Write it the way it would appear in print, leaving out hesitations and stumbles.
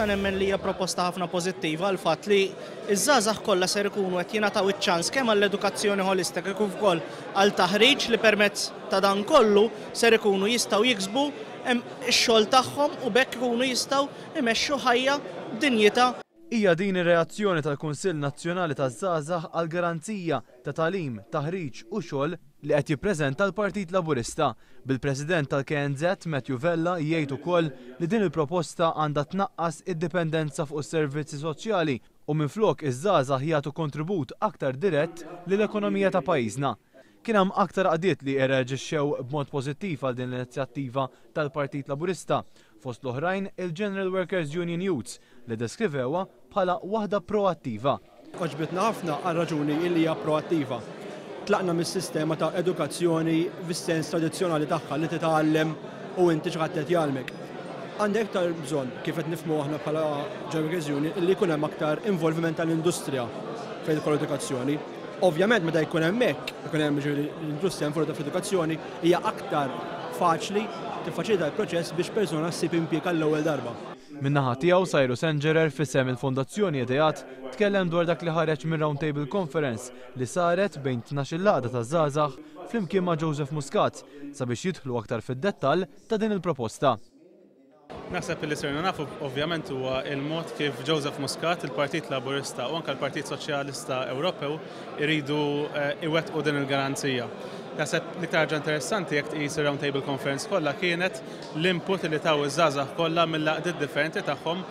proposta nemmen li hija proposta ħafna pożittiva għal fatt li iż-żgħażagħ kollha ser ikunu qed jingħataw iċ-ċans kemm għall-edukazzjoni holistika kif ukoll għal taħriġ li permezz ta' dan kollu ser ikunu jistgħu jiksbu ix-xogħol tagħhom u bekk ikunu jistgħu imexxu ħajja b'dinjità. Hija din ir-reazzjoni tal-Kunsill Nazzjonali taż-Żgħażagħ għal garanzija ta' tagħlim, taħriġ u xogħol li qed jippreżenta l-Partit Laburista. Bil-President tal-KNZ Matthew Vella jgħid ukoll li din il-proposta għandha tnaqqas id-dipendenza fuq is-servizzi soċjali u minflok iż-żgħażagħ jagħtu kontribut aktar dirett lill-ekonomija ta' pajjiżna. Kien hemm aktar qadiet li reaġixxew b'mod pożittiv għal din l-inizjattiva tal-Partit Laburista, fost l-oħrajn il-General Workers Union Youths li deskrivewha bħala waħda proattiva. Oġbitna ħafna għal raġuni li hija proattiva. Tlaqna mis-sistema ta' edukazzjoni fis-sens tradizzjonali tagħha li titgħallem u inti x'qed qed jgħalmek. Għandek aktar bżonn kif qed nifhmu aħna bħala General Workers Union li jkun hemm aktar involviment tal-industrija fejn ukoll edukazzjoni. Ovvjament meta jkun hemmhekk, ikun hemm l-industrija involuta fl-edukazzjoni hija aktar faċli tiffaċilita l-proċess biex persuna ssib impjieg għall-ewwel darba. Min-naħa tiegħu Cyrus Engerer f'isem il-Fondazzjoni Ideat tkellem dwar dak li ħareġ minn Round Table Conference li saret bejn 12 laqda taż-żgħażagħ flimkien ma' Joseph Muscat sabiex jidħlu aktar fid-dettall ta' din il-proposta. Naħseb li sirna nafu ovvjament huwa il-mod kif Joseph Muscat, il-Partit Laburista u anke l-Partit Soċjalista Ewropew iridu iwettqu din il-garanzija. Naħseb l-iktar ħaġa interessanti jekk tqis ir-Round Table Conference kollha kienet l-input li taw iż-żgħażagħ kollha mill-laqdiet differenti tagħhom